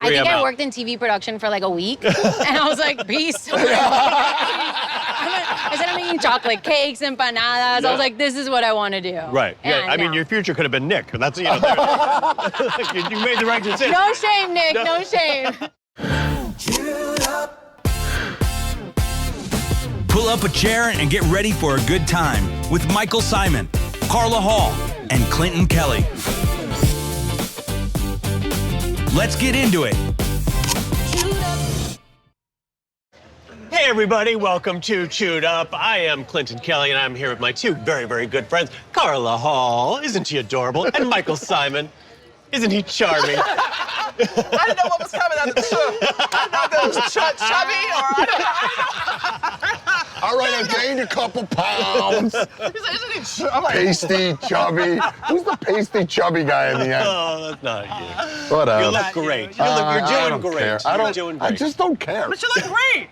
I think I out. worked in TV production for like a week, and I was like, peace. I said, I'm eating chocolate cakes, empanadas. I was like, this is what I want to do. Right. Yeah. And I mean, now. your future could have been Nick. That's, you know, you made the right decision. No shame, Nick. No shame. Pull up a chair and get ready for a good time with Michael Simon, Carla Hall, and Clinton Kelly. Let's get into it. Hey, everybody. Welcome to Chewed Up. I am Clinton Kelly, and I'm here with my two very, very good friends, Carla Hall. Isn't he adorable? And Michael Simon. Isn't he charming? I didn't know what was coming out of the show. I didn't know if it was chubby or I don't know. All right, I gained a couple pounds. He's like, isn't he I'm like, Pasty, chubby. Who's the pasty, chubby guy in the end? Oh, that's not you. Whatever. You look great. You're I doing don't great. care. You're doing great. I just don't care. but you look great.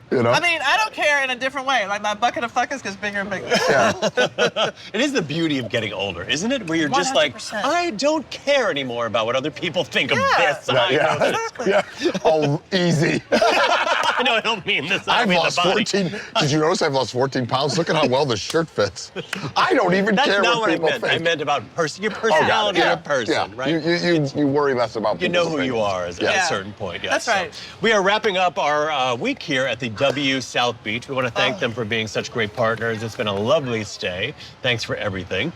You know? I mean, I don't care in a different way. Like my bucket of fuckers gets bigger and bigger. Yeah. It is the beauty of getting older, isn't it? Where you're just like, 100%. I don't care anymore about what other people think of this. I know Yeah. this. Exactly. Yeah. Oh, easy. I know I don't mean this. I I've mean lost the body. 14. Did you notice I've lost 14 pounds? Look at how well this shirt fits. I don't even That's care not what what I people meant. think. I meant about your Oh, got personality it. of a person, yeah. right? You worry less about You people's know who you opinions. are at Yeah. a certain point. Yes. That's right. So we are wrapping up our week here at the W South Beach. We want to thank them for being such great partners. It's been a lovely stay. Thanks for everything.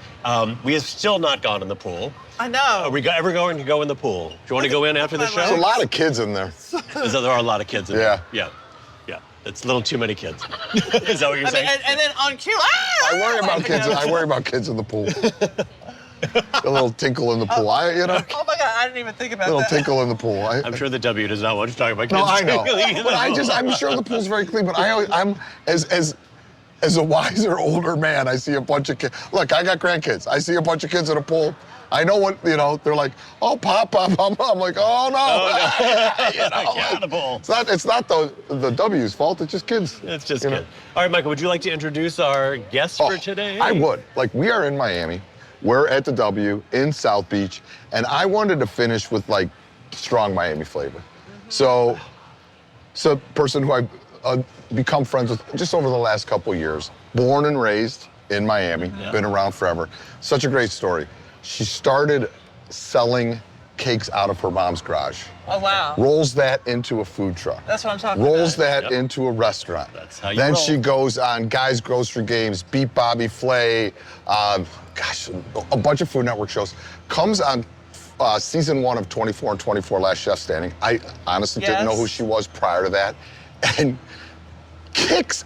We have still not gone in the pool. I know. Are we ever going to go in the pool? Do you want to go in after the show? There's a lot of kids in there. There are a lot of kids in Yeah. there. Yeah. Yeah. It's a little too many kids. Is that what you're I mean, saying? and then on cue, I worry about kids. I worry about kids in the pool. A little tinkle in the pool. Oh my God, I didn't even think about little that. tinkle in the pool. I'm sure the W does not want you to talk about kids. No, I know. tinkling in But the I'm sure the pool's very clean. But I'm as a wiser, older man, I see a bunch of kids. Look, I got grandkids. I see a bunch of kids in a pool. I know what, you know, they're like, oh, pop. I'm like, oh, no. You know, Get out of the pool. it's not the W's fault. It's just kids. It's just You good. know? All right, Michael, would you like to introduce our guest for today? I would. Like, we are in Miami. We're at the W in South Beach. And I wanted to finish with, like, strong Miami flavor. So it's a person who I've become friends with just over the last couple years. Born and raised in Miami, been around forever. Such a great story. She started selling cakes out of her mom's garage. Oh, wow. Rolls that into a food truck. That's what I'm talking Rolls about. that into a restaurant. That's how you Then roll. she goes on Guys Grocery Games, Beat Bobby Flay, a bunch of Food Network shows. Comes on season 1 of 24 and 24 Last Chef Standing. I honestly didn't know who she was prior to that. And kicks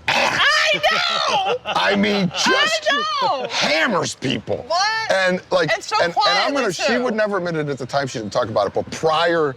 ass. I know! I mean, just know! hammers people. What? And like, And so I'm quietly, gonna. She too. would never admit it at the time. She didn't talk about it, but prior,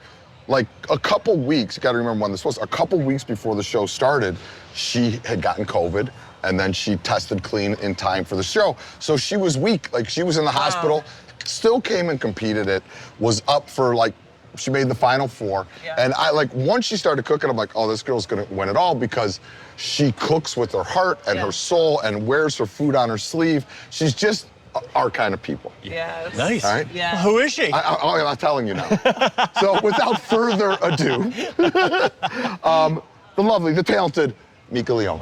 like a couple weeks. You got to remember when this was. A couple weeks before the show started, she had gotten COVID, and then she tested clean in time for the show. So she was weak. Like she was in the hospital. Still came and competed. It was up for like. She made the final 4. Yeah. And I like, once she started cooking, I'm like, oh, this girl's gonna win it all because she cooks with her heart and her soul and wears her food on her sleeve. She's just our kind of people. Yes. Nice. All right? Yeah. Who is she? I'm telling you now. So without further ado, the lovely, the talented Mika Leon.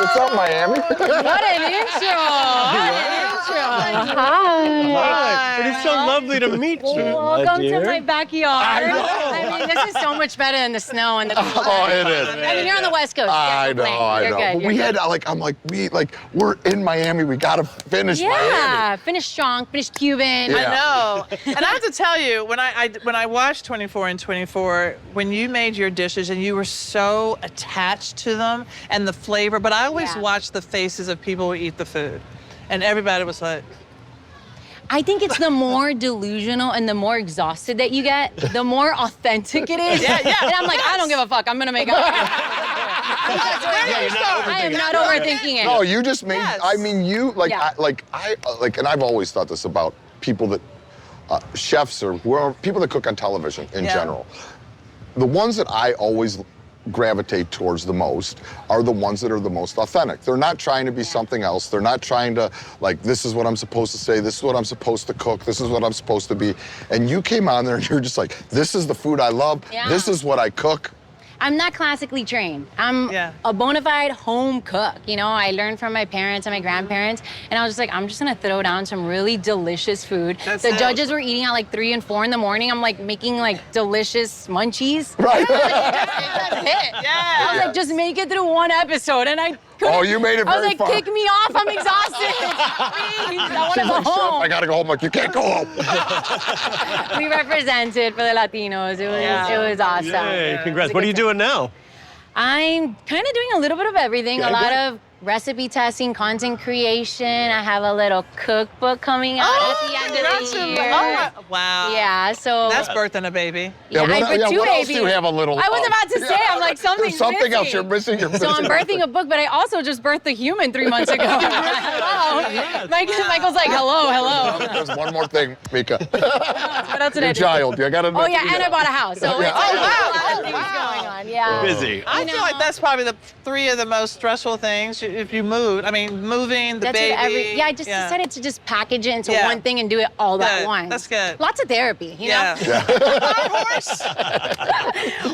What's up, Miami? What an intro. What an intro. Hi. It is so lovely to meet you. Welcome to dear. my backyard. I know. I mean, this is so much better than the snow and the cold. Oh, it is. I mean, you're on the West Coast. I know. You're good. But we had we're in Miami. We gotta finish Miami. Yeah, finish strong, finish Cuban. Yeah. I know. And I have to tell you, when I watched 24 and 24, when you made your dishes and you were so attached to them and the flavor, but I always watch the faces of people who eat the food. And everybody was like, I think it's the more delusional and the more exhausted that you get, the more authentic it is. Yeah, yeah. And I'm like, I don't give a fuck. I'm gonna make it. I am not overthinking it. No, you just made. Yes. I mean, you like. Yeah. I and I've always thought this about people that chefs or whoever, people that cook on television in Yeah. general. The ones that I always gravitate towards the most are the ones that are the most authentic. They're not trying to be something else. They're not trying to, like, this is what I'm supposed to say, this is what I'm supposed to cook, this is what I'm supposed to be. And you came on there and you're just like, this is the food I love, this is what I cook. I'm not classically trained. I'm a bona fide home cook. You know, I learned from my parents and my grandparents, and I was just like, I'm just gonna throw down some really delicious food. The judges were eating at like 3 and 4 in the morning. I'm like making like delicious munchies. Right. That's it. I was like, just make it through one episode, and I couldn't. Oh, you made it very I was like, far. kick me off. I'm exhausted. Please, I want to go home. I gotta go home. Like, you can't go home. We represented for the Latinos. It was awesome. Yay, congrats. What are you doing now? I'm kind of doing a little bit of everything. A lot of recipe testing, content creation. I have a little cookbook coming out at the end of the year. Oh, wow. Yeah, so That's birthing a baby. I birthed 2 what else babies. do you have a little I was about to say, I'm like, There's something missing. else you're missing. So I'm birthing a book, but I also just birthed a human 3 months ago. Hello. Michael's like, hello. There's one more thing, Mika. What else did I Your do? child. You gotta. Oh yeah, and I bought a house. So Yeah. it's a lot of things going on. Yeah. Busy. I feel like that's probably the 3 of the most stressful things if you move. I mean, moving, the That's baby. I just decided to just package it into one thing and do it all Good. at once. That's good. Lots of therapy, you know? Horse.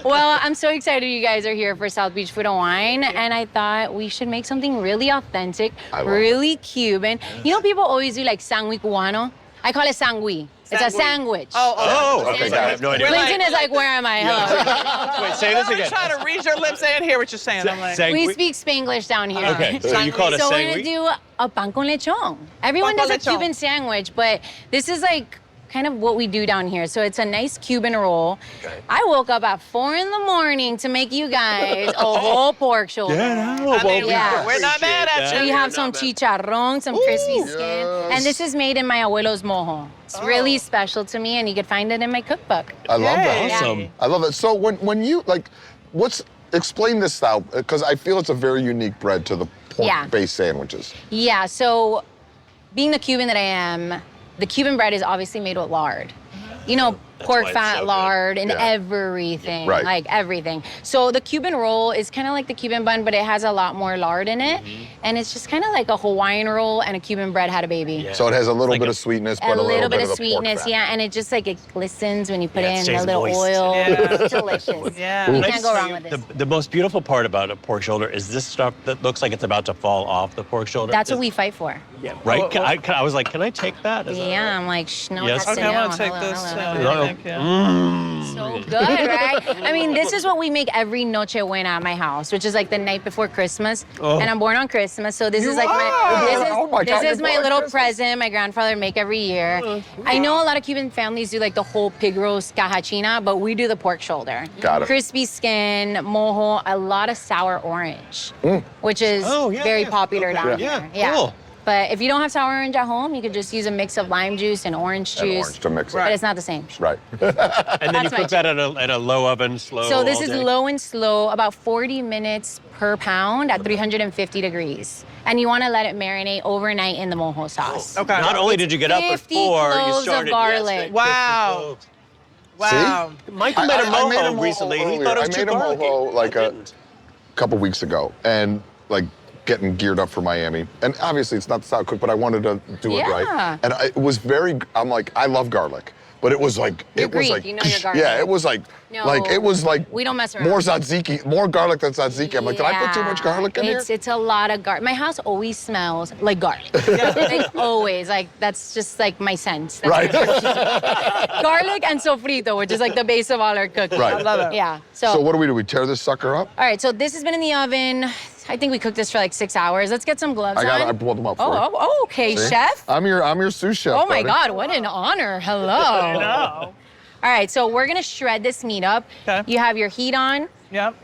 Well, I'm so excited you guys are here for South Beach Food and Wine, and I thought we should make something really authentic, really Cuban. You know, people always do like sangui cubano. I call it sangui. It's a sandwich. Oh, okay, I got have it. no idea. Clinton is like, where am I? Hello. Wait, say this I'm again. trying to read your lips and hear what you're saying. I'm like, We speak Spanglish down here. Okay, so you call it a So we're sangui? gonna do a pan con lechon. Everyone Pan con does a lechon. Cuban sandwich, but this is like kind of what we do down here. So it's a nice Cuban roll. Okay. I woke up at 4 in the morning to make you guys a whole pork shoulder. I mean, Yeah. we're not mad at you. We have some chicharrón, some crispy skin, and this is made in my abuelo's mojo. It's really special to me, and you can find it in my cookbook. I love that. Awesome. I love it. So when you like, explain this out, because I feel it's a very unique bread to the pork-based sandwiches. Yeah, so being the Cuban that I am, the Cuban bread is obviously made with lard. You know, pork why it's fat, so good. lard, and Yeah. everything, Right. like everything. So the Cuban roll is kind of like the Cuban bun, but it has a lot more lard in it. And it's just kind of like a Hawaiian roll and a Cuban bread had a baby. Yeah. So it has a little Like bit a- of sweetness, A but little bit of of the pork sweetness, fat. yeah, and it just like it glistens when you put Yeah, it in a stays little moist. oil. Yeah. It's delicious. Yeah. You Can I can't just go wrong say, with this. The most beautiful part about a pork shoulder is this stuff that looks like it's about to fall off the pork shoulder. That's what we fight for. Yeah, right? I was like, can I take that? Is that Yeah, right? I'm like, shh, no, Yes. it has to Okay, I know. want to take Hello, this. hello, too. hello. Thank you. So good, right? I mean, this is what we make every Noche Buena at my house, which is like the night before Christmas. Oh. And I'm born on Christmas, so this You is like are? Oh my God, this is you're my born little Christmas. present my grandfather make every year. I know a lot of Cuban families do like the whole pig roast cajachina, but we do the pork shoulder. Got it. Crispy skin, mojo, a lot of sour orange, which is Oh, yeah, very yeah. popular Okay. down Yeah, here. cool. But if you don't have sour orange at home, you could just use a mix of lime juice and orange And juice. orange to mix it. But it's not the same. Right. And then you That's my cook that at a low oven, slow. So this all is day? low and slow, about 40 minutes per pound at 350 degrees. And you want to let it marinate overnight in the mojo sauce. Okay. Not only did you get up at 50 4, you cloves of started garlic. yesterday. Wow. Wow. Michael made a mojo recently. He earlier. thought it was I too made a garlicky. mojo like I a didn't. couple weeks ago, and like getting geared up for Miami. And obviously it's not the style cook, but I wanted to do it Yeah. right. And it was I'm like, I love garlic. But it was like, You're it was Greek, like, you know your garlic. yeah, it was like, No, it was like we don't mess around. more tzatziki, more garlic than tzatziki. I'm like, did I put too much garlic in here? It's a lot of garlic. My house always smells like garlic. Like always. Like that's just like my sense. That's Right. garlic and sofrito, which is like the base of all our cooking. Right. I love it. Yeah. So what do? We tear this sucker up? All right, so this has been in the oven. I think we cooked this for like 6 hours. Let's get some gloves on. I pulled them up for you. Oh, okay, See? chef. I'm your sous chef. Oh my buddy. God, what an honor. Hello. No. All right, so we're gonna shred this meat up. Okay. You have your heat on. Yep.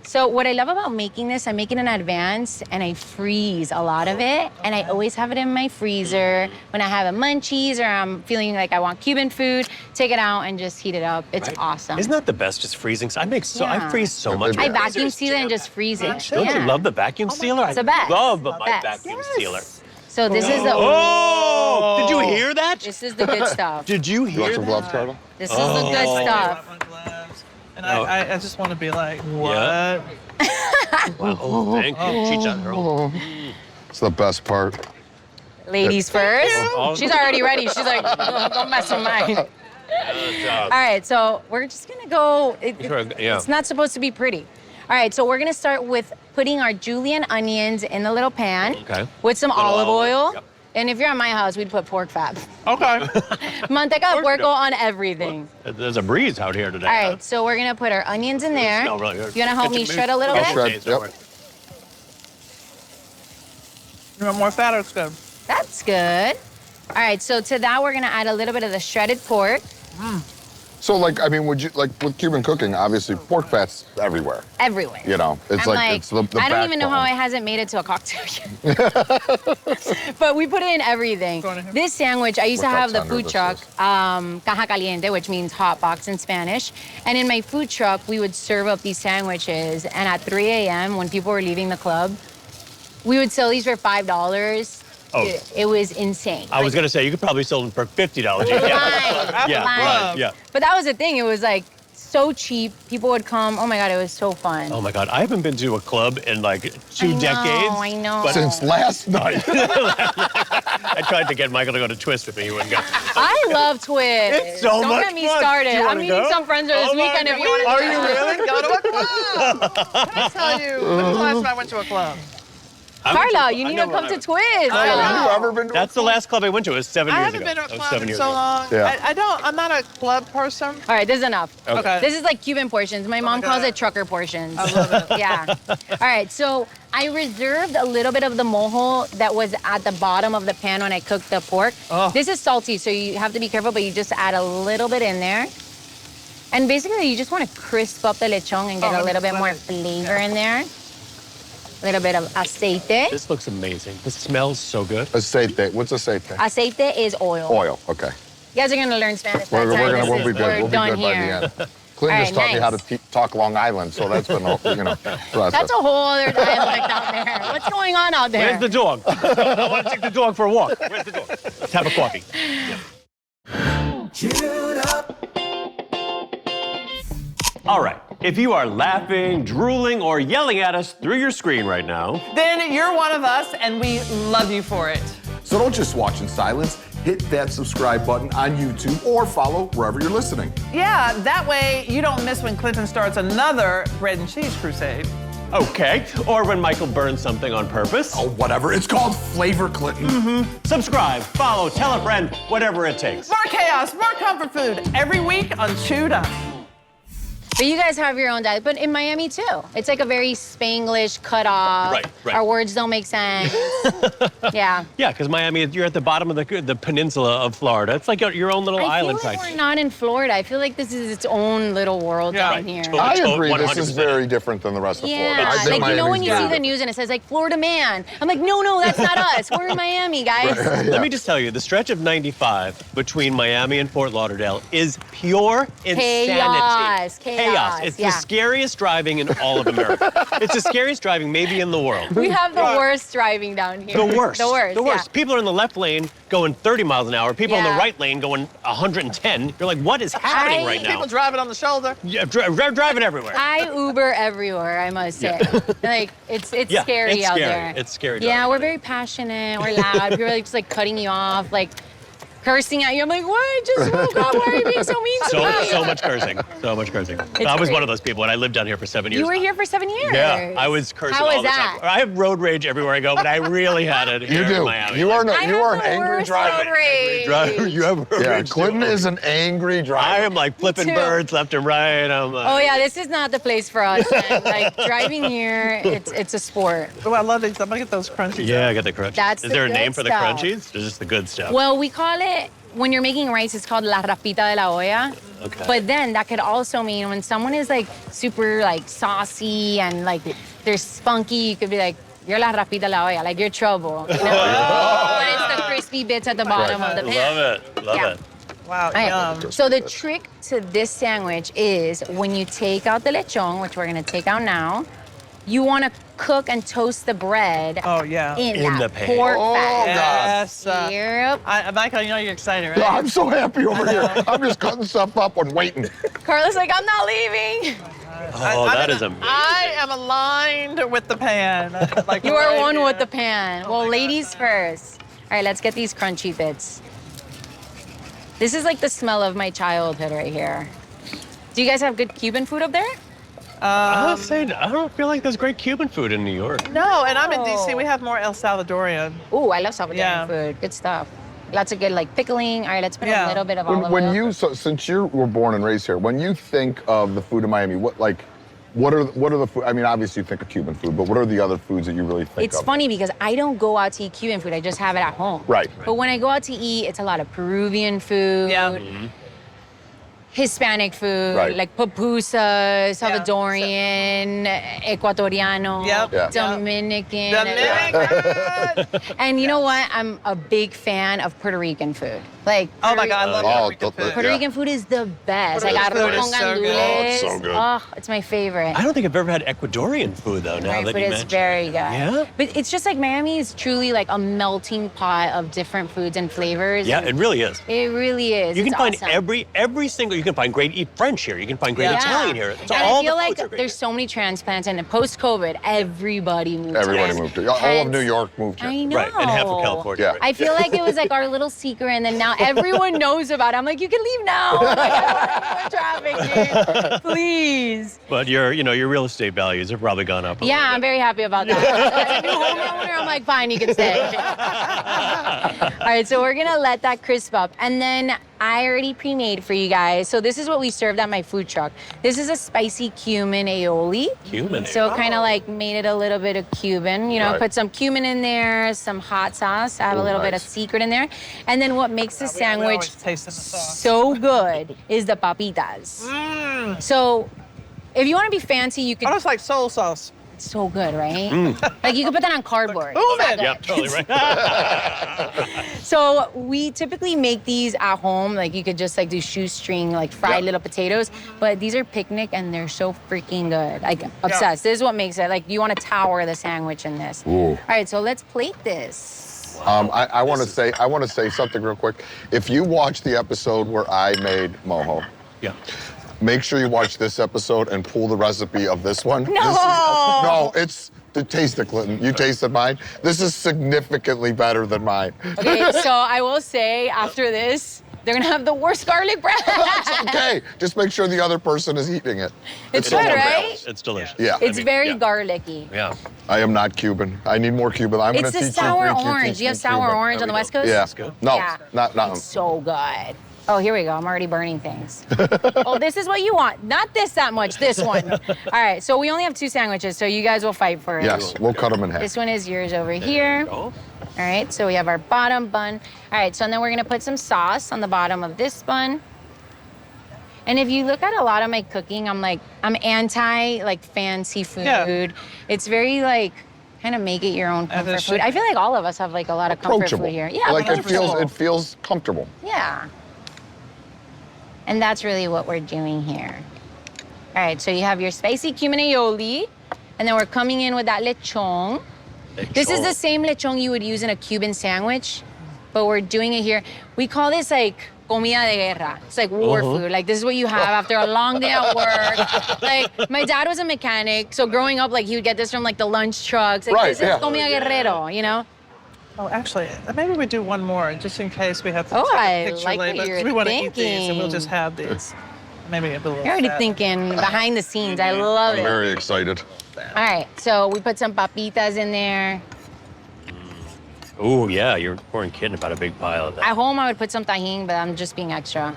So what I love about making this, I make it in advance and I freeze a lot of it. And I always have it in my freezer. When I have a munchies or I'm feeling like I want Cuban food, take it out and just heat it up. It's awesome. Isn't that the best, just freezing? I Yeah. freeze so much. I Yeah. vacuum seal it and just freeze it. Don't Yeah. you love the vacuum sealer? It's the best. I love my Best. vacuum Yes. sealer. So this is the Oh! Did you hear that? this is the good stuff. Did you You hear want some that? gloves, Carla? This is the good stuff. And I just want to be like, what? Yeah. Wow, thank you, chicharrón. It's the best part. Ladies first. She's already ready. She's like, don't mess with mine. All right, so we're just gonna go. It's not supposed to be pretty. All right, so we're gonna start with putting our julienne onions in the little pan with some olive oil. Yep. And if you're at my house, we'd put pork fat. Okay. Manteca de puerco on everything. There's a breeze out here today. All right, so we're gonna put our onions in there. Smell really good. You wanna help me shred a little bit? Shred, yep. You want more fat or it's good? That's good. All right, so to that, we're gonna add a little bit of the shredded pork. So, like, I mean, would you, like, with Cuban cooking, obviously, pork fat's everywhere. Everywhere. You know, it's it's the I don't even know how backbone. it hasn't made it to a cocktail yet. But we put it in everything. This sandwich, I used to have the food truck, caja caliente, which means hot box in Spanish. And in my food truck, we would serve up these sandwiches. And at 3 a.m., when people were leaving the club, we would sell these for $5. Oh. It was insane. I was gonna say you could probably sell them for $50. Yeah. But that was the thing. It was like so cheap. People would come. Oh my God, it was so fun. Oh my God, I haven't been to a club in like 2 decades. I know. But Since last night. I tried to get Michael to go to Twist with me. He wouldn't go. I love Twist. It's so Don't much get me fun. started. Do you I'm wanna meeting go? some friends this Oh my weekend if you want to. God. Are you really? Go to a club. Can I tell you, when was the last time I went to a club? Carla, you need to come to Twist. Have you ever been to That's the last club I went to. It was 7 I years haven't ago. been to a That was club 7 in years so ago. long. Yeah. I'm not a club person. All right, this is enough. Okay. This is like Cuban portions. My mom calls it trucker portions. I love it. Yeah. All right, so I reserved a little bit of the mojo that was at the bottom of the pan when I cooked the pork. Oh. This is salty, so you have to be careful, but you just add a little bit in there. And basically, you just want to crisp up the lechon and get a little bit more flavor in there. A little bit of aceite. This looks amazing. This smells so good. Aceite. What's aceite? Aceite is oil. Oil, okay. You guys are gonna learn Spanish. We'll be good. We're We'll be good done by here. the end. Clinton just taught me how to talk Long Island, so that's been, process. That's a whole other dialect out there. What's going on out there? Where's the dog? I want to take the dog for a walk. Where's the dog? Let's have a coffee. All right. If you are laughing, drooling, or yelling at us through your screen right now, Then you're one of us, and we love you for it. So don't just watch in silence. Hit that subscribe button on YouTube or follow wherever you're listening. Yeah, that way you don't miss when Clinton starts another bread and cheese crusade. okay. Or when Michael burns something on purpose. Oh, whatever. It's called Flavor Clinton. Subscribe, follow, tell a friend, whatever it takes. More chaos, more comfort food every week on Chewed Up. But you guys have your own dialect, but in Miami too. It's like a very Spanglish cut off. Right. Our words don't make sense. Yeah. Yeah, because Miami, you're at the bottom of the peninsula of Florida. It's like your own little I island feel like side. we're not in Florida. I feel like this is its own little world down here. Totally. I agree. This is 100%. very different than the rest of Florida. Yeah, I think like you know when Miami's you see very the news and it says like Florida man. I'm like, no, that's not us. We're in Miami, guys. Let me just tell you, the stretch of 95 between Miami and Fort Lauderdale is pure insanity. Chaos. It's Yeah. the scariest driving in all of America. It's the scariest driving maybe in the world. We have the worst driving down here. The worst. The worst. The worst. Yeah. People are in the left lane going 30 miles an hour. People in the Yeah. right lane going 110. You're like, what is happening right now? People driving on the shoulder. Yeah, driving everywhere. I Uber everywhere, I must say. Like it's Yeah, scary it's out scary. there. It's scary Yeah, driving. we're very passionate. We're loud. People are like, just like cutting you off, like cursing at you. I'm like, what? I just woke up. Why are you being so mean to me? So much cursing. So much cursing. I was great. one of those people, and I lived down here for 7 years. You were here for 7 years. Yeah, I was cursing How all was the that? time. I have road rage everywhere I go, but I really had it here You do. in Miami. You are I you have are an the angry worst driver. road rage. Driver, you have road Yeah, rage too. Clinton is an angry I driver. am like flipping too. birds left and right. I'm Oh yeah, this is not the place for us. Man. Like driving here, it's a sport. Oh, I love these. I'm gonna get those crunchies. Yeah, I got the crunchies. That's is the there a good name for the stuff. crunchies? Or just the good stuff? Well, we call it, when you're making rice, it's called la rapita de la olla. Okay. But then that could also mean when someone is like super like saucy and like they're spunky, you could be like, you're la rapita de la olla, like you're trouble. You know? But it's the crispy bits at the bottom of the pan. Love it. Love Yeah. it. Wow, All right. yum. So the trick to this sandwich is when you take out the lechon, which we're gonna take out now, you wanna cook and toast the bread Oh, yeah. in the that pan. pork Oh, fat. Yes. Yep. Michael, you know you're excited, right? No, I'm so happy over here. I'm just cutting stuff up and waiting. Carla's like, I'm not leaving. Oh, that is amazing. I am aligned with the pan. Like You are right one here. with the pan. Well, ladies first. All right, let's get these crunchy bits. This is like the smell of my childhood right here. Do you guys have good Cuban food up there? I'll say, I don't feel like there's great Cuban food in New York. No, and I'm in DC. We have more El Salvadorian. Ooh, I love Salvadorian Yeah. food. Good stuff. Lots of good like pickling. All right, let's put a little bit of olive When oil. you, so, since you were born and raised here, when you think of the food in Miami, what are the food? I mean, obviously you think of Cuban food, but what are the other foods that you really think It's of? funny because I don't go out to eat Cuban food. I just have it at home. Right. But when I go out to eat, it's a lot of Peruvian food. Yeah. Hispanic food, Right. like pupusa, Salvadorian, Ecuadoriano, Yep. Yeah. Dominican. Dominican. And you know what? I'm a big fan of Puerto Rican food. Like, Oh my God, I love Oh, Puerto Rican food. Puerto Yeah. Rican food is the best. Puerto Like Rican arroz food con is so good. gandules. Oh, it's so good. Oh, it's my favorite. I don't think I've ever had Ecuadorian food, though, now Right, that but you it's mention very good. Yeah? But it's just like Miami is truly like a melting pot of different foods and flavors. Yeah, and it really is. it really is. You can It's find awesome. every single, you can find great French here, you can find great Yeah. Italian here. So and all I feel the like foods are great there's so many transplants, and post-COVID, everybody moved. Everybody here. moved here. All of Hence- New York moved here. I know. Right, and half of California. Yeah. Right? I feel like it was like our little secret, and then now everyone knows about it. I'm like, you can leave now. Like, I don't want traffic, dude. Please. But your real estate values have probably gone up a Yeah, little I'm bit. very happy about that. As a new homeowner, I'm like, fine, you can stay. All right, so we're gonna let that crisp up. And then I already pre-made for you guys. So this is what we served at my food truck. This is a spicy cumin aioli. Cumin. So kind of like made it a little bit of Cuban, you know, Right. put some cumin in there, some hot sauce. I have a Ooh, little bit of nice. secret in there. And then what makes the We sandwich always tasting the sauce. so good is the papitas. So if you want to be fancy, you could, Almost like soul sauce. it's so good, right? Like you could put that on cardboard. Boom It's that it. good. Yep, totally right. So we typically make these at home. Like you could just like do shoestring, like fried Yeah. little potatoes. But these are picnic and they're so freaking good. Like obsessed. This is what makes it. Like you want to tower the sandwich in this. Ooh. All right, so let's plate this. I want to say something real quick. If you watch the episode where I made mojo, Yeah. make sure you watch this episode and pull the recipe of this one. No! No, it's the taste of Clinton. You tasted mine. This is significantly better than mine. Okay, so I will say after this, they're gonna have the worst garlic bread. It's okay. Just make sure the other person is eating it. It's all good, on right? balance. It's delicious. Yeah. It's I mean, very yeah. garlicky. Yeah. I am not Cuban. I need more Cuban. I'm going It's to the teach you sour Greek, orange. teach You have me sour Cuban. orange on the we West go. Coast? Yeah. good. No, Yeah. not. It's so good. Oh, here we go. I'm already burning things. Oh, this is what you want. Not this that much, this one. All right, so we only have 2 sandwiches, so you guys will fight for it. Yes, we'll cut them in half. This one is yours over here. Oh. All right, so we have our bottom bun. All right, so then we're gonna put some sauce on the bottom of this bun. And if you look at a lot of my cooking, I'm anti like fancy food. Yeah. It's very like, kind of make it your own As it comfort should food. I feel like all of us have like a lot of comfort Approachable. food here. Yeah, Like it approachable. feels comfortable. Yeah. And that's really what we're doing here. All right, so you have your spicy cumin aioli, and then we're coming in with that lechon. This is the same lechon you would use in a Cuban sandwich, but we're doing it here. We call this like comida de guerra. It's like war food. Like this is what you have after a long day at work. Like my dad was a mechanic, so growing up, like he would get this from like the lunch trucks. Like, Right, this is yeah. comida guerrero, you know? Oh, actually, maybe we do one more just in case we have to Oh, take a I picture like what later. you're We want to eat these and we'll thinking. just have these. Maybe a little. You're already fat. thinking behind the scenes. I love I'm it. very excited. All right, so we put some papitas in there. Oh, yeah, you're pouring kidding about a big pile of that. At home, I would put some tajin, but I'm just being extra.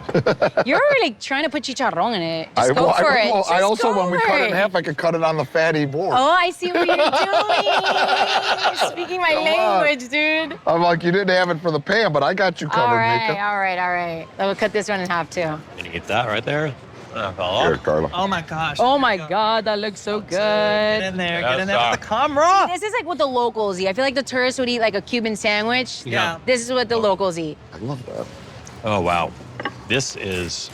You're like trying to put chicharrón in it. Just go for it. I Just also, go when we for cut it it. in half, I could cut it on the fatty board. Oh, I see what you're doing. Speaking my Come on. language, dude. I'm like, you didn't have it for the pan, but I got you covered, All right, Mika. all right, all right. I will cut this one in half too. Can you get that right there? Here, Carla. Oh my gosh. Oh my There you go. God, that looks so Get good. in there. That's Get in there with the soft. camera. This is like what the locals eat. I feel like the tourists would eat like a Cuban sandwich. Yeah. This is what the locals eat. I love that. Oh, wow. This is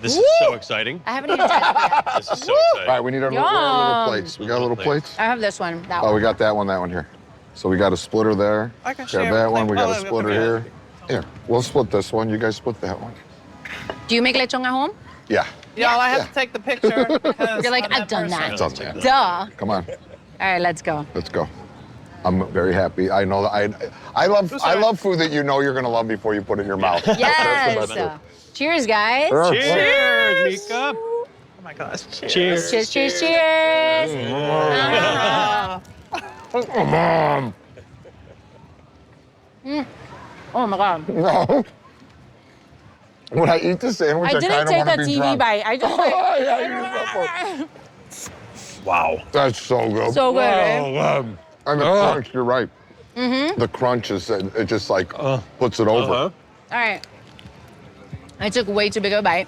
This is so exciting. I haven't even touched it yet. This is so All exciting. right, we need our little plates. We got little plates? I have this one, that Oh, one. we got that one here. So we got a splitter there. I can Got share that a one. plate. We got Oh, a we splitter got- here. Here, we'll split this one. You guys split that one. Do you make lechon at home? Yeah. Y'all, I have to take the picture because You're like, I'm I've done person. that. Done that. Duh. Come on. All right, let's go. Let's go. I'm very happy. I know that I love food that you know you're gonna love before you put it in your mouth. That's the Yes. best food. Cheers, guys. Cheers, Mika. Oh my gosh. Cheers. Cheers, cheers, cheers. Mom. Oh my God. No. When I eat the sandwich, I I didn't kind of take want a to be TV drunk. bite. I just like, Yeah, you're Wow. That's so good. so good, right? And the crunch, you're right. The crunch is, it just like puts it over. All right. I took way too big of a bite.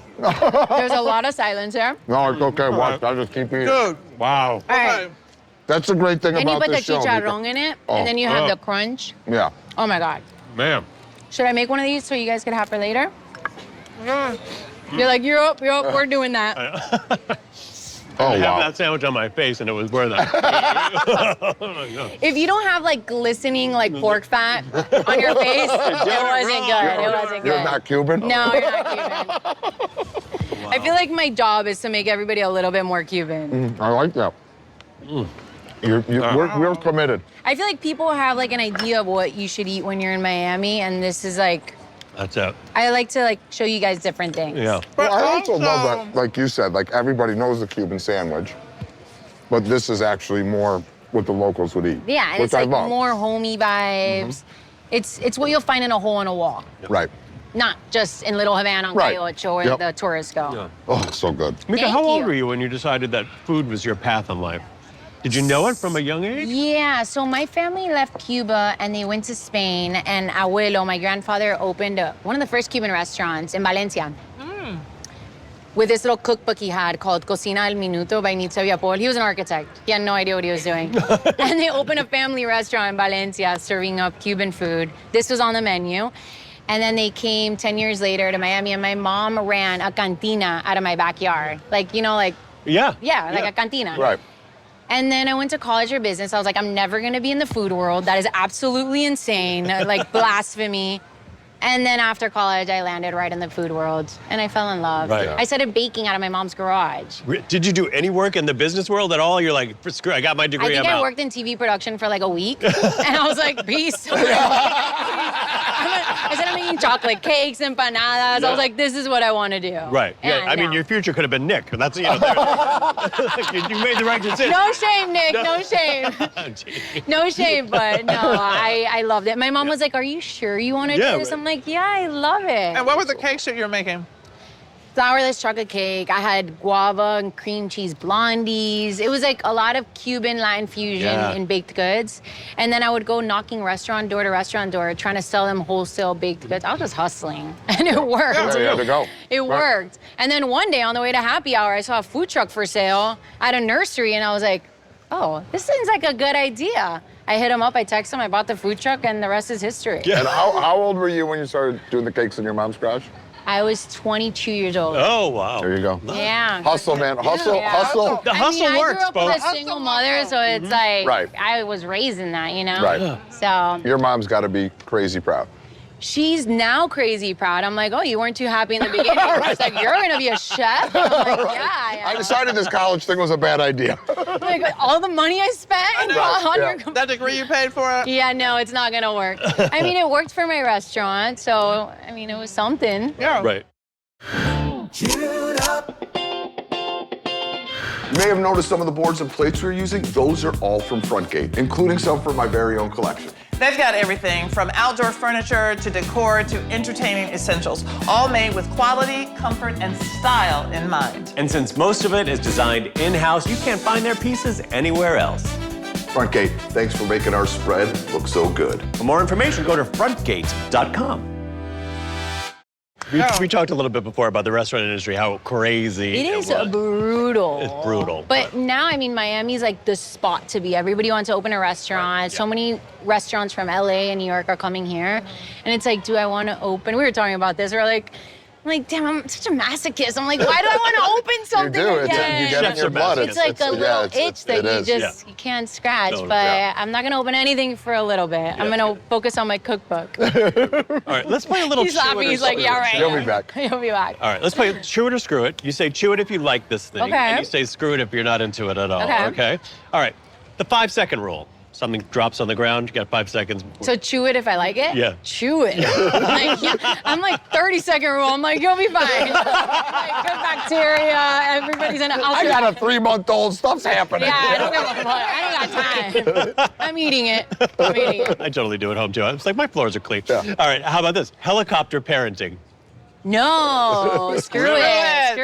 There's a lot of silence here. No, it's okay. Watch. I'll just keep eating. Dude. Wow. All right. That's the great thing Then you about put the this show. chicharrón in it, Oh, and then you have the crunch. Yeah. Oh my God. Man. Should I make one of these so you guys can have for later? You're like, you're up, we're doing that. Oh, I have wow. that sandwich on my face, and it was worth it. If you don't have like glistening like pork fat on your face, it wasn't good. It wasn't good. You're not Cuban? No, you're not Cuban. I feel like my job is to make everybody a little bit more Cuban. I like that. We're committed. I feel like people have like an idea of what you should eat when you're in Miami, and this is like, That's it. I like to like show you guys different things. Yeah. Well, I also love that, like you said, like everybody knows the Cuban sandwich, but this is actually more what the locals would eat. Yeah, and which it's I like love. more homey vibes. It's what you'll find in a hole in a wall, Right. not just in Little Havana on Right. Cayo where Yep. the tourists go. Yeah. Oh, so good. Mika, Thank how old you. were you when you decided that food was your path in life? Did you know it from a young age? Yeah, so my family left Cuba and they went to Spain, and abuelo, my grandfather, opened one of the first Cuban restaurants in Valencia. With this little cookbook he had called Cocina al Minuto by Nitza Viapol. He was an architect. He had no idea what he was doing. And they opened a family restaurant in Valencia serving up Cuban food. This was on the menu. And then they came 10 years later to Miami, and my mom ran a cantina out of my backyard. Like, you know, like, Yeah. yeah, like a cantina. Right. And then I went to college for business. I was like, I'm never gonna be in the food world. That is absolutely insane, like blasphemy. And then after college, I landed right in the food world, and I fell in love. Right. I started baking out of my mom's garage. Did you do any work in the business world at all? You're like, screw it, I got my I degree, think I'm I out. worked in TV production for like a week, and I was like, peace. I said, I'm making chocolate cakes, empanadas. I was like, this is what I want to do. Right. Yeah. And I mean, now- your future could have been Nick. That's, you know, you made the right decision. No shame, Nick. No shame. No shame, but no, I loved it. My mom was like, are you sure you want to Yeah, do this? right. I'm like, yeah, I love it. And what were the cakes that you were making? Flourless chocolate cake. I had guava and cream cheese blondies. It was like a lot of Cuban Latin fusion Yeah. in baked goods. And then I would go knocking restaurant door to restaurant door, trying to sell them wholesale baked goods. I was just hustling, and it worked. Yeah, you had to go. It Right. worked. And then one day on the way to happy hour, I saw a food truck for sale at a nursery, and I was like, oh, this seems like a good idea. I hit him up, I texted him, I bought the food truck, and the rest is history. Yeah. And how old were you when you started doing the cakes in your mom's garage? I was 22 years old. Oh, wow. There you go. Yeah. Hustle, man. Hustle, Yeah. hustle. The hustle I mean, works, I grew up with folks. a single mother, so it's like, Right. I was raised in that, you know? Right. So Your mom's got to be crazy proud. she's now crazy proud. I'm like, oh, you weren't too happy in the beginning. She's like, you're gonna be a chef? I'm like, yeah. I decided this college thing was a bad idea. Like, all the money I spent on yeah. your That degree you paid for it? Yeah, no, it's not gonna work. I mean, it worked for my restaurant, so I mean, it was something. Yeah. Right. You may have noticed some of the boards and plates we're using. Those are all from Frontgate, including some from my very own collection. They've got everything from outdoor furniture to decor to entertaining essentials, all made with quality, comfort, and style in mind. And since most of it is designed in-house, you can't find their pieces anywhere else. Frontgate, thanks for making our spread look so good. For more information, go to frontgate.com. We talked a little bit before about the restaurant industry, how crazy It is was. brutal. It's brutal. But now, I mean, Miami's like the spot to be. Everybody wants to open a restaurant. So many restaurants from LA and New York are coming here. And it's like, do I want to open? We were talking about this. We're like, I'm like, damn, I'm such a masochist. I'm like, why do I want to open something You do. again? You get it in your blood. It's like a little itch that you can't scratch, Totally, but I'm not gonna open anything for a little bit. I'm gonna focus on my cookbook. All right, let's play a little He's laughing, he's like, yeah, right. You'll be back. You'll be back. All right, let's play chew it or screw it. You say chew it if you like this thing, Okay. and you say screw it if you're not into it at all, okay? All right, the 5-second rule. Something drops on the ground, you got 5 seconds. So chew it if I like it? Yeah. Chew it. Like, yeah, I'm like 30-second rule. I'm like, you'll be fine. Like, good bacteria, everybody's in it. I got a 3-month-old. Stuff's happening. Yeah, I don't give a fuck. I don't got time. I'm eating it. I totally do at home too. It's like my floors are clean. Yeah. All right, how about this? Helicopter parenting. No, screw it.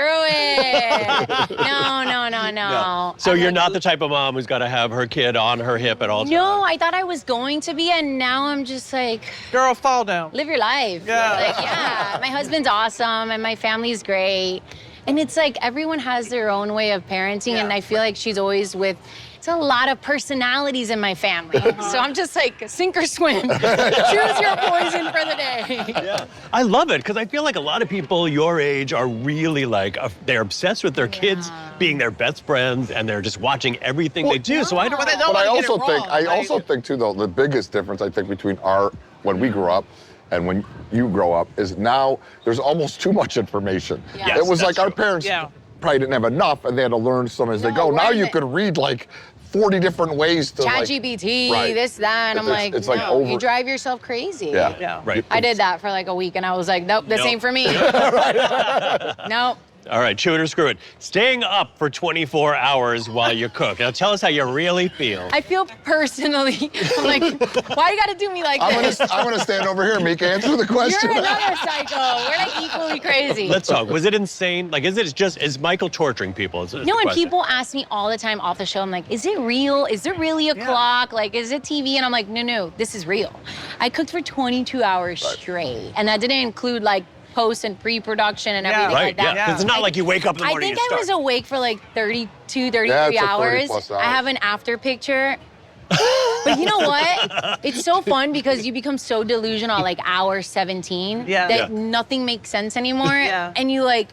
No. So I'm you're like, not the type of mom who's got to have her kid on her hip at all times? No, I thought I was going to be, and now I'm just like, Girl, fall down. live your life. Yeah. Like, yeah, my husband's awesome, and my family's great. And it's like everyone has their own way of parenting, and I feel like she's always with, it's a lot of personalities in my family. So I'm just like, sink or swim. Choose your poison for the day. Yeah. I love it because I feel like a lot of people your age are really like, they're obsessed with their kids being their best friends and they're just watching everything they do. So I don't, But they don't But I wanna get it also think, wrong. I Like- also think too, though, the biggest difference I think between when we grew up and when you grow up is now there's almost too much information. Yes, It was that's like our true. parents Yeah. probably didn't have enough and they had to learn some as they go. we're Now in you it. could read like 40 different ways to like, ChatGPT, Right. this, that, and I'm It's- like, it's like no, over- you drive yourself crazy. Yeah. Yeah. Right. I did that for like a week, and I was like, nope, this Nope. ain't for me. Nope. All right, chew it or screw it. Staying up for 24 hours while you cook. Now tell us how you really feel. I feel personally, I'm like, why you gotta do me like this? I'm gonna stand over here, Mika, answer the question. You're another psycho. We're like equally crazy. Let's talk. Was it insane? Like, is Michael torturing people? Is No, the and question. people ask me all the time off the show, I'm like, is it real? Is there really a clock? Like, is it TV? And I'm like, no, this is real. I cooked for 22 hours straight. And that didn't include like post and pre-production and everything Right, like that. yeah. 'Cause it's not like you wake up in the I morning think and I was start. awake for like 32, 33 Yeah, it's like 30 hours. plus I have an after picture. But you know what? It's so fun because you become so delusional at like hour 17 Yeah. that Yeah. nothing makes sense anymore. Yeah. And you like,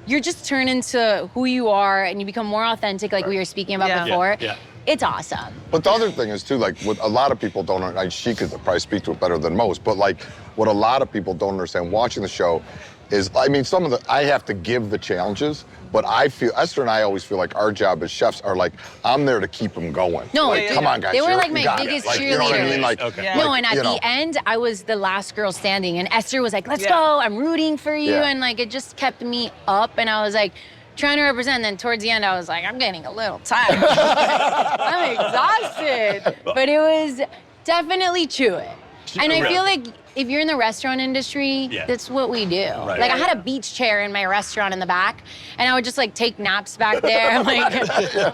you're just turned into who you are and you become more authentic like we were speaking about Yeah. before. Yeah. It's awesome. But the other thing is too, like what a lot of people don't, like she could probably speak to it better than most, but like what a lot of people don't understand watching the show is, I mean, I have to give the challenges, but I feel, Esther and I always feel like our job as chefs are like, I'm there to keep them going. No, like, yeah, come yeah. on guys. They were you like my got it. biggest Like, you know what I mean? cheerleaders. Like, Okay. Yeah. No, and at you the know. end, I was the last girl standing, and Esther was like, let's Yeah. go, I'm rooting for you, Yeah. and like, it just kept me up, and I was like, trying to represent, and then towards the end, I was like, I'm getting a little tired. I'm exhausted. But it was definitely chew it. And I feel like if you're in the restaurant industry, Yeah. that's what we do. Right. Like I had a beach chair in my restaurant in the back, and I would just like take naps back there. I'm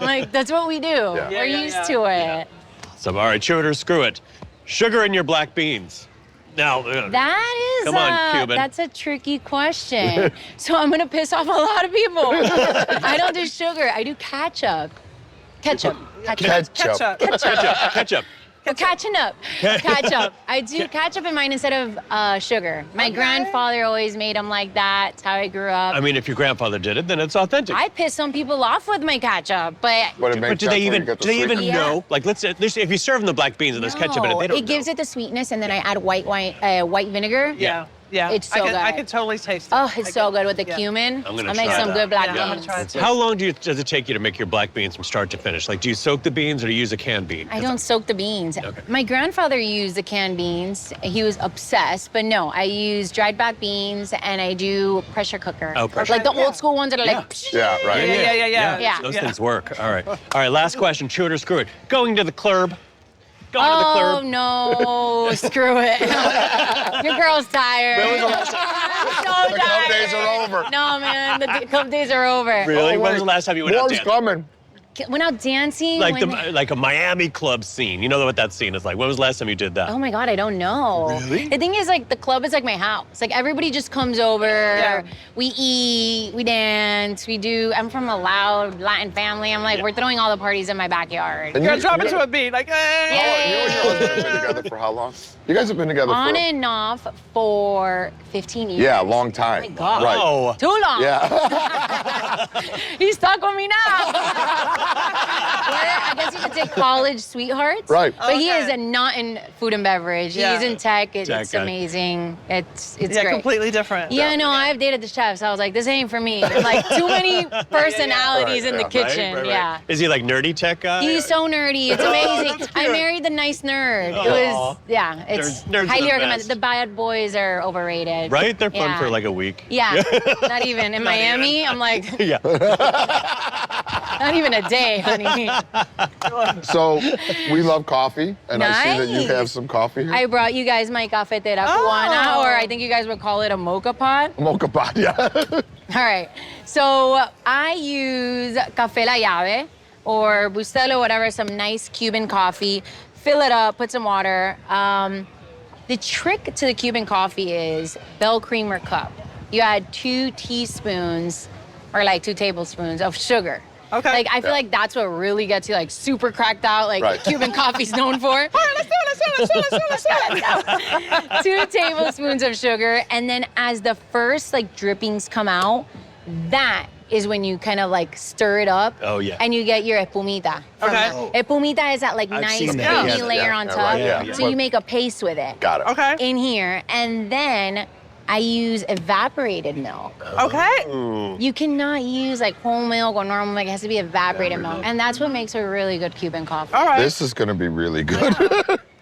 like, that's what we do. Yeah. We're Yeah, used yeah. to it. So, all right, chew it or screw it. Sugar in your black beans. Now, That is Come on, Cuban. that's a tricky question. So I'm gonna piss off a lot of people. I don't do sugar, I do ketchup. Ketchup. Ketchup. ketchup. We're catching up. Ketchup. I do ketchup in mine instead of sugar. My grandfather always made them like that. It's how I grew up. I mean, if your grandfather did it, then it's authentic. I piss some people off with my ketchup, but But it makes But do they sense when you even get the even Yeah. know? Like, let's say if you serve them the black beans and there's ketchup in it, no, they don't it gives know. it the sweetness, and then I add white vinegar. Yeah. Yeah. It's so good. I could totally taste it. Oh, it's so good with the yeah. cumin. I'm gonna I'll make try some that. good black Yeah, I'm beans. gonna try it too. How long does it take you to make your black beans from start to finish? Like, do you soak the beans or do you use a canned bean? I don't soak the beans. Okay. My grandfather used the canned beans. He was obsessed, but no, I use dried black beans and I do pressure cooker. Oh, pressure Like the Yeah. old school ones that are like, Yeah, right. Yeah. Those Yeah. things work. All right. All right, last question. Chew it or screw it. Going to the club. Going to the oh club. no, screw it. Your girl's tired. I'm so The club tired. days are over. No, man, the club days are over. Really? Oh, When was wait. the last time you went out War's dancing? coming. went out dancing. Like a Miami club scene. You know what that scene is like. When was the last time you did that? Oh my God, I don't know. Really? The thing is, like, the club is like my house. Like, everybody just comes over. Yeah. We eat, we dance, we do. I'm from a loud Latin family. I'm like, we're throwing all the parties in my backyard. And You're gonna drop it to a beat, like, hey. You and your husband have been together for how long? You guys have been together On for... and off for 15 years. Yeah, a long time. Oh my God. Right. Oh. Too long. Yeah. He's stuck with me now. I guess you could say college sweethearts. Right. But he Okay. is not in food and beverage. Yeah. He's in tech. It's Tech guy. amazing. It's Yeah, great. completely different. Yeah, no, I've dated the chefs. I was like, this ain't for me. Like, too many personalities Right, in the yeah. kitchen. Right. Yeah. Is he like nerdy tech guy? He's so nerdy. It's amazing. that's I cute. married the nice nerd. It Aw. was, yeah, it's Nerds are highly the recommended. best. The bad boys are overrated. Right? They're fun Yeah. for like a week. Yeah, not even. In Miami, I'm like, Yeah. not even a day, honey. So we love coffee, and I see that you Nice. have some coffee here. I brought you guys my cafetera cubana, or I think you guys would call it a mocha pot. Mocha pot, yeah. All right, so I use Café La Llave or Bustelo, whatever, some nice Cuban coffee. Fill it up, put some water. The trick to the Cuban coffee is Bell Creamer cup. You add 2 teaspoons or like 2 tablespoons of sugar. Okay. Like, I feel like that's what really gets you like super cracked out, like Right. Cuban coffee's known for. All right, let's do it, let's go. 2 tablespoons of sugar, and then as the first like drippings come out, that is when you kind of like stir it up. Oh, yeah. And you get your espumita. Okay. Espumita is that like I've nice seen that. creamy Yeah, layer yeah, on yeah, top. right, yeah. So you make a paste with it. Got it. Okay. In here, and then I use evaporated milk. Okay. You cannot use like whole milk or normal milk. It has to be evaporated milk. And that's what makes a really good Cuban coffee. All right. This is going to be really good.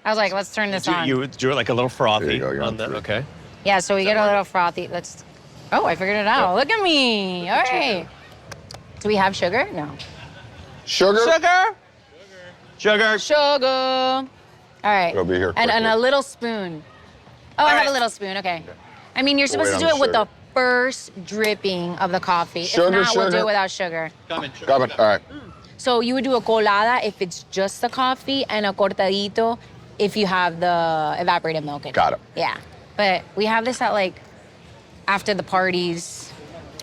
I was like, let's turn this on. You do it like a little frothy There you go, you're on on that. three. Okay. Yeah, so we get a little frothy. Let's. Oh, I figured it out. Look at me. All right. Do we have sugar? No. Sugar? Sugar. Sugar. Sugar. All right. It'll be here And a quickly. little spoon. Oh, I have right. a little spoon. Okay. I mean, you're We'll supposed wait to on do it the with the sugar. first dripping of the coffee. Sugar, if not, we'll do sugar. it without sugar. Got it. All right. So you would do a colada if it's just the coffee, and a cortadito if you have the evaporated milk in it. Got it. Yeah. But we have this at like after the parties,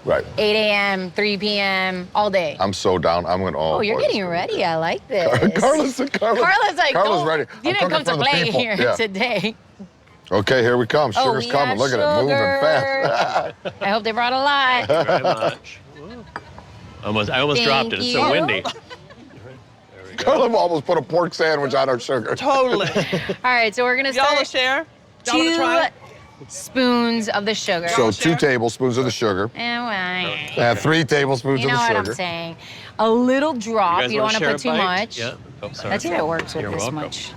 Right. 8 a.m., 3 p.m., all day. I'm so down. I'm going to... Oh, you're getting ready. I like this. Carla's like, Carla's like, Carla's don't- ready. You I'm didn't come cooking to for the play people. here Yeah. today. Okay, here we come. Oh, Sugar's we coming. have Look at it, moving sugar. fast. I hope they brought a lot. Very much. I almost dropped it. It's so you. windy. Carla almost put a pork sandwich on our sugar. Totally. All right, so we're gonna Y'all will start share? Y'all wanna 2 try? spoons of the sugar. So 2 Sure. tablespoons of the sugar. And 3 tablespoons you know of the what sugar. I'm saying. A little drop. guys You don't wanna want to share put a too bite? much. Yeah. Oh, sorry. Let's see if it works with You're this welcome. much.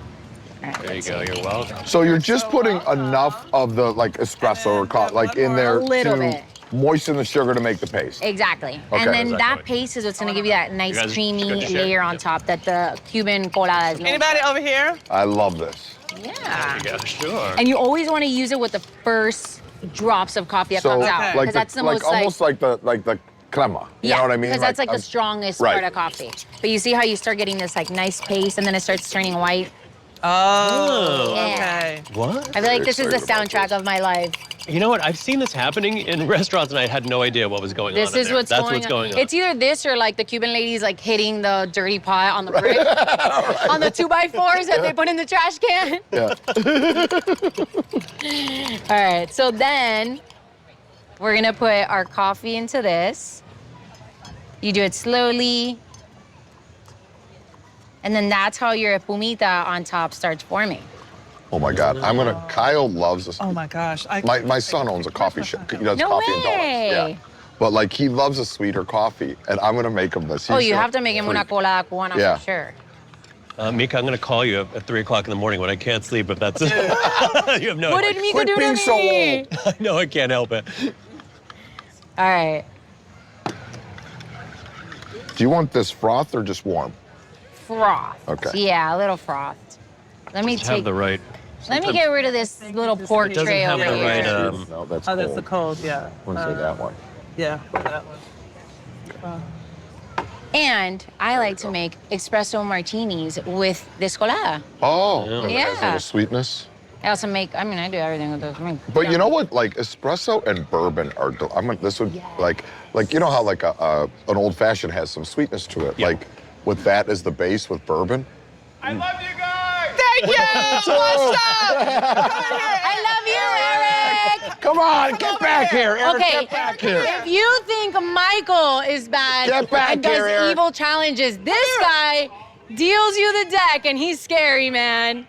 All right, There you let's go. see. You're welcome. So you're just putting enough of the like espresso or coffee like in there A little to bit. moisten the sugar to make the paste. Exactly. Okay. And then Exactly. that paste is what's going to give you that nice You guys creamy good to share? layer on Yep. top that the Cuban colada is known Anybody over here? I love this. for. Yeah. There you go. Sure. And you always want to use it with the first drops of coffee that So comes out. Okay. Because that's the most almost like the crema. You yeah, know what I mean? because that's like the I'm- strongest right. part of coffee. But you see how you start getting this like nice paste and then it starts turning white? Oh, Yeah. okay. What? I feel like this is the excited about soundtrack of my life. You know what? I've seen this happening in restaurants, and I had no idea what was going This on. in is there. what's That's going what's on. going on. It's either this or like the Cuban ladies like hitting the dirty pot on the brick, on the 2x4s that they put in the trash can. Yeah. All right, so then we're gonna put our coffee into this. You do it slowly. And then that's how your espumita on top starts forming. Oh my God. Kyle loves this. Oh my gosh. My son owns a coffee shop. He does No coffee and donuts. way. Yeah. But like he loves a sweeter coffee, and I'm gonna make him this. Oh, He's you a have to make him una freak. colada cubana Yeah. for sure. Mika, I'm going to call you at 3 o'clock in the morning when I can't sleep if that's... you have no What idea. did Mika Quit do to being me? so old. I know I can't help it. All right, Do you want this froth or just warm? froth. Okay. Yeah, a little froth. Let me Just have take. the right... Let me get rid of this little pork doesn't tray have over the here. right, No, that's Oh, cold. that's the cold, yeah. I want to say that one. Yeah, that one. And I like to make espresso martinis with this colada. Oh, and it has a Yeah. little sweetness. I also make, I mean, I do everything with those. But you know what? Like espresso and bourbon are. This would like you know how like an old fashioned has some sweetness to it. Yeah. Like with that as the base with bourbon. I love you guys. Thank you. What's up? I love you, Eric. Come on, get back here, Eric. Okay, Get back here. if you think Michael is bad Get back and does here, Eric. evil challenges, this guy deals you the deck, and he's scary, man.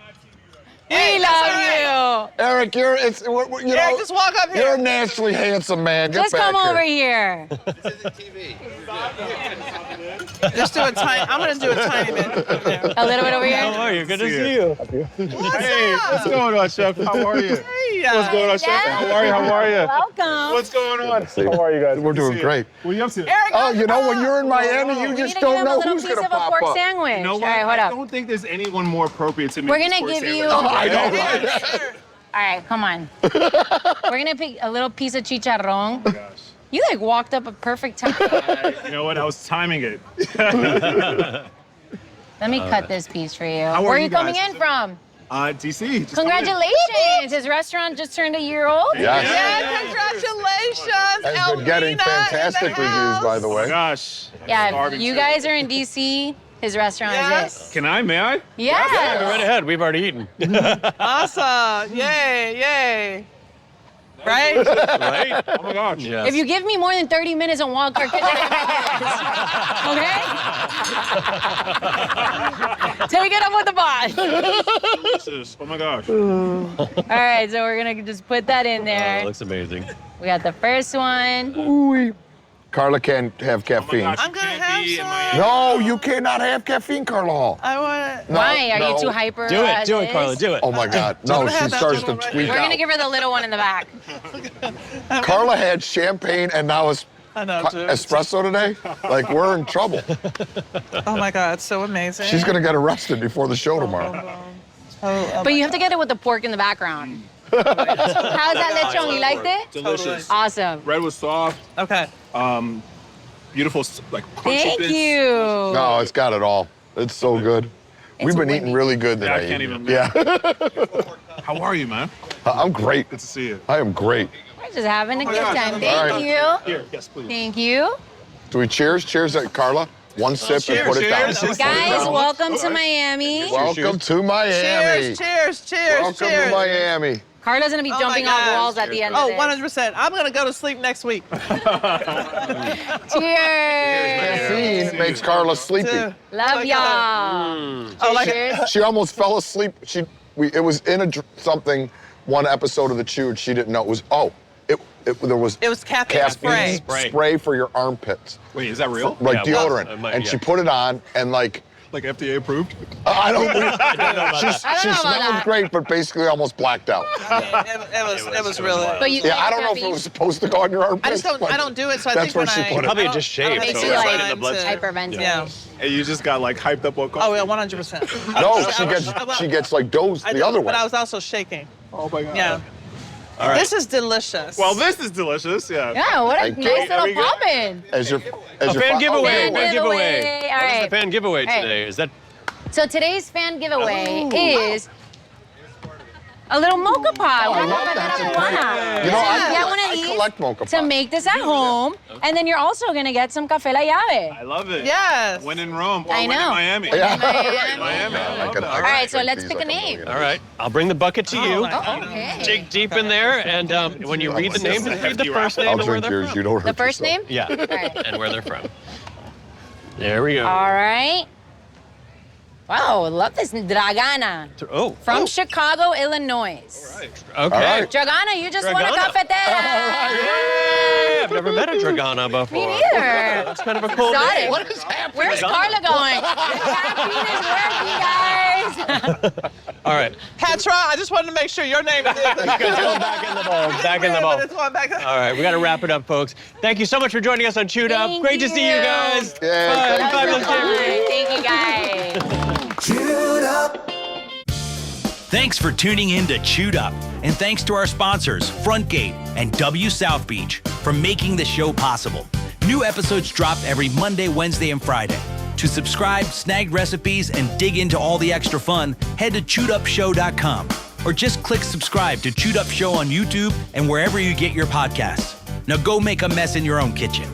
Hey, We that's love all right. you. Eric, you Eric, know, just walk up here. you're a naturally handsome man. Get Just back come here. over here. Just do a tiny. I'm gonna do a tiny bit. A little bit over How here. are you? Good to see you. Hey, what's going on, Chef? How are you? Hey, What's going on, Chef? Yeah. How are you? How are you? Welcome. What's going on? How are you guys? We're Good to doing see you. great. What are you up to? Eric, Oh, you know, when you're in Miami, you We just need to don't give him a know little who's piece gonna of a pop pork up. sandwich. You know what? All right, hold I up. don't think there's anyone more appropriate to make We're this gonna pork give sandwich. you- Oh, I know, Yeah, right? sure. All right, come on. We're gonna pick a little piece of chicharrón. Oh, gosh. You like walked up a perfect time. You know what? I was timing it. Let me cut this piece for you. How are Where are you you coming guys? in from? DC. Just coming in. Congratulations! His restaurant just turned a year old. Yes. Yeah, congratulations. Has been getting Elmina in fantastic the reviews, house. by the Oh my way. gosh. Yeah, if Starving you too. guys are in DC, his restaurant Yes. is Can I? May I? it. Yeah. Go right ahead. We've already eaten. Awesome. Yay, yay. Right? Right? Oh my gosh. Yes. If you give me more than 30 minutes on Wild Card Kitchen, okay? Take it up with the boss. Delicious. Oh my gosh. All right, so we're gonna just put that in Oh, there. it looks amazing. We got the first one. Ooh. Carla can't have caffeine. gosh. I'm gonna Can't have be in some. Miami. No, you cannot have caffeine, Carla Hall. I want to. No, Why? Are no. you too hyper? Do as it. Do it, is? Carla. Do it. Oh my God. No, gonna she have that starts to little right tweak We're out. gonna give her the little one in the back. Carla had champagne and now it's I know, dude. espresso today. Like, we're in trouble. Oh my God, it's so amazing. She's gonna get arrested before the show tomorrow. But you have to get it with the pork in the background. How's that lechon? You liked it? Delicious. Awesome. Bread was soft. Okay. Beautiful, like crunchy Thank bits. you. No, it's got it all. It's so good. We've been eating really good Yeah, I today. can't even- Yeah. How are you, man? I'm great. Good to see you. I am great. We're just having a good gosh. time. All Thank right. you. Here, yes, please. Thank you. Do we cheers? Cheers at Carla. One sip and put it down. cheers. Guys, All welcome to right. Miami. Welcome to Miami. Cheers, cheers, cheers, Welcome cheers. to Miami. Carla's gonna be Oh my jumping off gosh. walls at the end of Oh, this. 100%. I'm gonna go to sleep next week. Cheers. Caffeine makes Carla sleepy. Dude. Love y'all. Oh, like Cheers. She almost fell asleep. It was in something, one episode of the Chew, and she didn't know it was. There was. It was caffeine spray. spray for your armpits, Wait, is that real? like Yeah, deodorant. well, it might- and yeah. she put it on, and like Like FDA approved? I don't. She know about smelled that. great, but basically almost blacked out. It was really. But you Yeah, like I don't know if caffeine? it was supposed to go on your armpits. I just don't. but I don't do it, so I that's think when where she I put it. Probably I don't- just I don't shaved, take so the it's time right in the bloodstream. Hyperventilate. Yeah. And you just got like hyped up on coffee? Oh yeah, 100%. No, she gets like dozed the other way. But I was also shaking. Oh my God. Yeah. All right. This is delicious. Well, this is delicious, yeah. Yeah, what a Thank you. nice There we little go. poppin'. As your A fan giveaway. Fan Fan giveaway. giveaway. All What is right. the fan giveaway All right. today? Is that So today's fan giveaway is a little mocha pot. Oh, I love that. That's great. You know, You get one of I these collect mocha to pots. make this at home, and then you're also gonna get some café la llave. I love it. Yes. When in Rome or I when in know. Miami. Yeah. Miami. I love that. All right, so let's pick a name. all right? I'll bring the bucket to you. Okay. Dig deep in there, and when you read the name, just read the first name I'll and where drink they're yours. from. You don't hurt The first yourself. name? Yeah, All right. and where they're from. There we go. All right. Wow, love this Dragana Oh, from Chicago, Illinois. okay. All right. Dragana, you just won a Dragana. cafetera. Yeah, I've never met a Dragana before. Me neither. That's kind of a cool Got name. it. What is happening? Where's Carla going? Caffeine is working, guys. All right. Petra, I just wanted to make sure your name is Back in the bowl. Back in the bowl. It's going back. All right, we got to wrap it up, folks. Thank you so much for joining us on Chewed Up. Thank Great to see you you. guys. Yeah, Bye. thank Bye, you. Miss Jerry. Thank you, guys. Thanks for tuning in to Chewed Up. And thanks to our sponsors, Frontgate and W South Beach, for making the show possible. New episodes drop every Monday, Wednesday, and Friday. To subscribe, snag recipes, and dig into all the extra fun, head to chewedupshow.com or just click subscribe to Chewed Up Show on YouTube and wherever you get your podcasts. Now go make a mess in your own kitchen.